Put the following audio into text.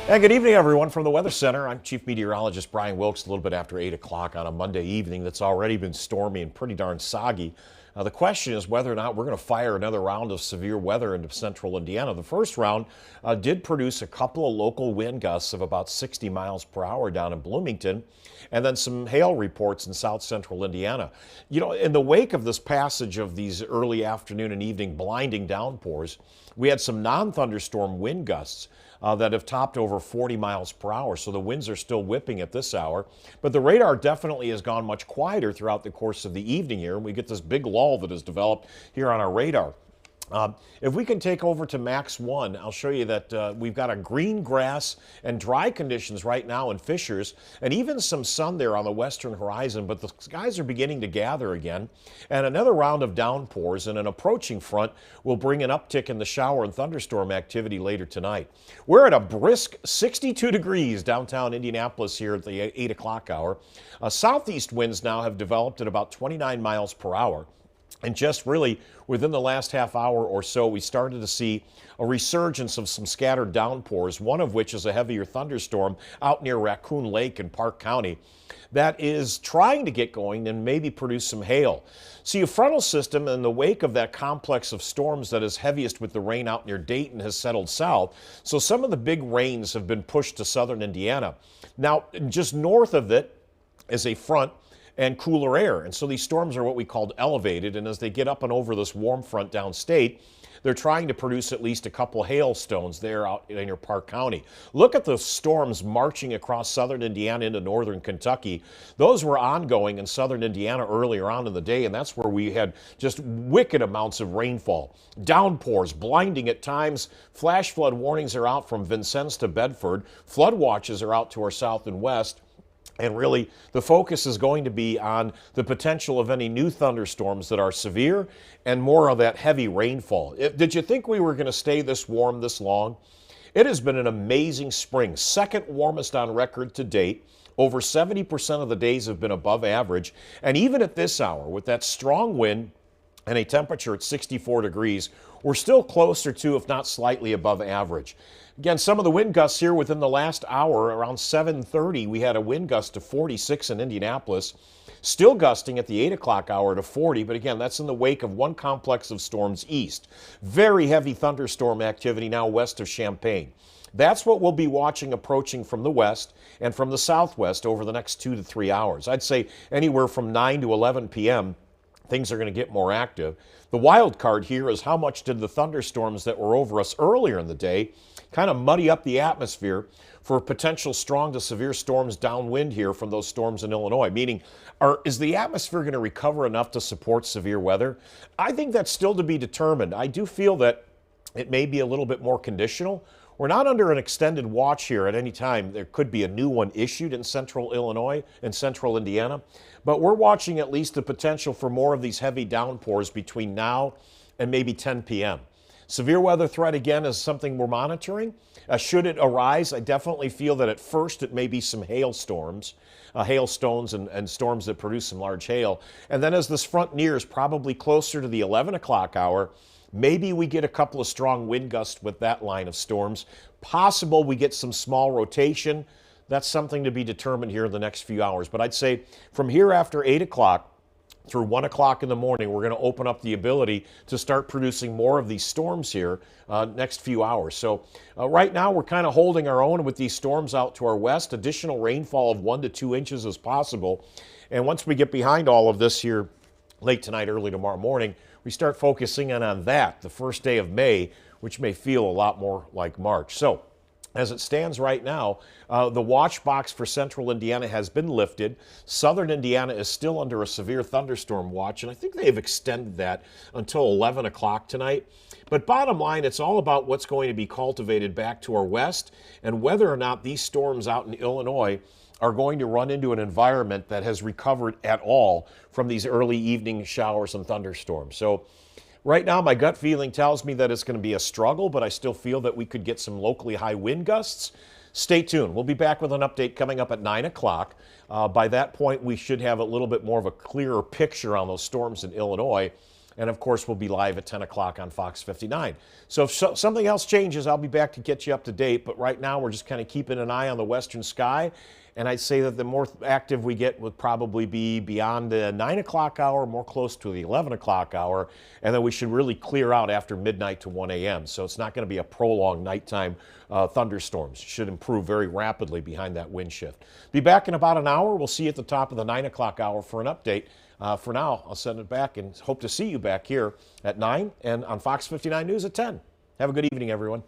And good evening, everyone, from the Weather Center. I'm Chief Meteorologist Brian Wilkes, a little bit after 8 o'clock on a Monday evening that's already been stormy and pretty darn soggy. The question is whether or not we're going to fire another round of severe weather into central Indiana. The first round did produce a couple of local wind gusts of about 60 miles per hour down in Bloomington, and then some hail reports in south central Indiana. You know, in the wake of this passage of these early afternoon and evening blinding downpours, we had some non-thunderstorm wind gusts that have topped over 40 miles per hour. So the winds are still whipping at this hour. But the radar definitely has gone much quieter throughout the course of the evening here. And we get this big lull that has developed here on our radar. If we can take over to Max 1, I'll show you that we've got a green grass and dry conditions right now in Fishers, and even some sun there on the western horizon, but the skies are beginning to gather again. And another round of downpours and an approaching front will bring an uptick in the shower and thunderstorm activity later tonight. We're at a brisk 62 degrees downtown Indianapolis here at the 8 o'clock hour. Southeast winds now have developed at about 29 miles per hour. And just really within the last half hour or so, we started to see a resurgence of some scattered downpours, one of which is a heavier thunderstorm out near Raccoon Lake in Park County that is trying to get going and maybe produce some hail. See, a frontal system in the wake of that complex of storms that is heaviest with the rain out near Dayton has settled south. So some of the big rains have been pushed to southern Indiana. Now, just north of it is a front and cooler air. And so these storms are what we called elevated. And as they get up and over this warm front downstate, they're trying to produce at least a couple hailstones there out in your Park County. Look at the storms marching across southern Indiana into northern Kentucky. Those were ongoing in southern Indiana earlier on in the day, and that's where we had just wicked amounts of rainfall. Downpours, blinding at times. Flash flood warnings are out from Vincennes to Bedford. Flood watches are out to our south and west. And really, the focus is going to be on the potential of any new thunderstorms that are severe and more of that heavy rainfall. Did you think we were going to stay this warm this long? It has been an amazing spring, second warmest on record to date. Over 70% of the days have been above average. And even at this hour, with that strong wind and a temperature at 64 degrees, we're still closer to, if not slightly above average. Again, some of the wind gusts here within the last hour, around 7:30, we had a wind gust of 46 in Indianapolis. Still gusting at the 8 o'clock hour to 40, but again, that's in the wake of one complex of storms east. Very heavy thunderstorm activity now west of Champaign. That's what we'll be watching approaching from the west and from the southwest over the next 2 to 3 hours. I'd say anywhere from 9 to 11 p.m., things are going to get more active. The wild card here is how much did the thunderstorms that were over us earlier in the day kind of muddy up the atmosphere for potential strong to severe storms downwind here from those storms in Illinois, meaning is the atmosphere going to recover enough to support severe weather? I think that's still to be determined. I do feel that it may be a little bit more conditional. We're not under an extended watch here at any time. There could be a new one issued in central Illinois and central Indiana, but we're watching at least the potential for more of these heavy downpours between now and maybe 10 p.m. Severe weather threat, again, is something we're monitoring. Should it arise, I definitely feel that at first it may be some hailstorms, hailstones and storms that produce some large hail. And then as this front nears, probably closer to the 11 o'clock hour, maybe we get a couple of strong wind gusts with that line of storms. Possible we get some small rotation. That's something to be determined here in the next few hours. But I'd say from here after 8 o'clock, through 1 o'clock in the morning, we're going to open up the ability to start producing more of these storms here next few hours. So right now we're kind of holding our own with these storms out to our west. Additional rainfall of 1 to 2 inches is possible. And once we get behind all of this here late tonight, early tomorrow morning, we start focusing in on that, the first day of May, which may feel a lot more like March. So as it stands right now, the watch box for central Indiana has been lifted. Southern Indiana is still under a severe thunderstorm watch, and I think they've extended that until 11 o'clock tonight. But bottom line, it's all about what's going to be cultivated back to our west and whether or not these storms out in Illinois are going to run into an environment that has recovered at all from these early evening showers and thunderstorms. So right now, my gut feeling tells me that it's going to be a struggle, but I still feel that we could get some locally high wind gusts. Stay tuned. We'll be back with an update coming up at 9 o'clock. By that point, we should have a little bit more of a clearer picture on those storms in Illinois. And of course, we'll be live at 10 o'clock on Fox 59. So if something else changes, I'll be back to get you up to date. But right now, we're just kind of keeping an eye on the western sky. And I'd say that the more active we get would probably be beyond the 9 o'clock hour, more close to the 11 o'clock hour. And then we should really clear out after midnight to 1 a.m. So it's not going to be a prolonged nighttime thunderstorms. Should improve very rapidly behind that wind shift. Be back in about an hour. We'll see you at the top of the 9 o'clock hour for an update. For now, I'll send it back and hope to see you back here at 9 and on Fox 59 News at 10. Have a good evening, everyone.